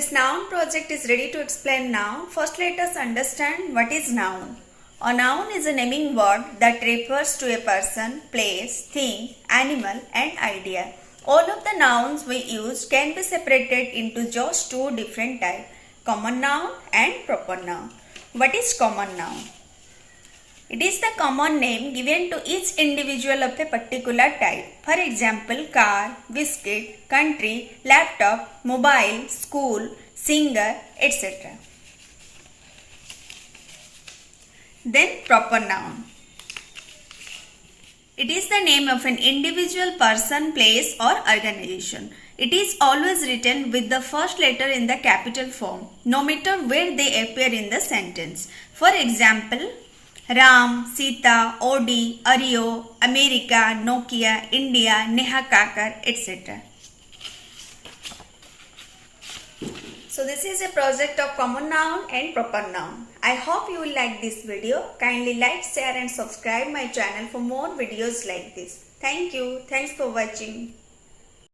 This noun project is ready to explain now. First let us understand what is noun. A noun is a naming word that refers to a person, place, thing, animal and idea. All of the nouns we use can be separated into just two different types, common noun and proper noun. What is common noun? It is the common name given to each individual of a particular type. For example, car, biscuit, country, laptop, mobile, school, singer, etc. Then proper noun. It is the name of an individual person, place or organization. It is always written with the first letter in the capital form, no matter where they appear in the sentence. For example, Ram, Sita, Odi, Ario, America, Nokia, India, Neha Kakar, etc. So this is a project of common noun and proper noun. I hope you will like this video. Kindly like, share and subscribe my channel for more videos like this. Thank you. Thanks for watching.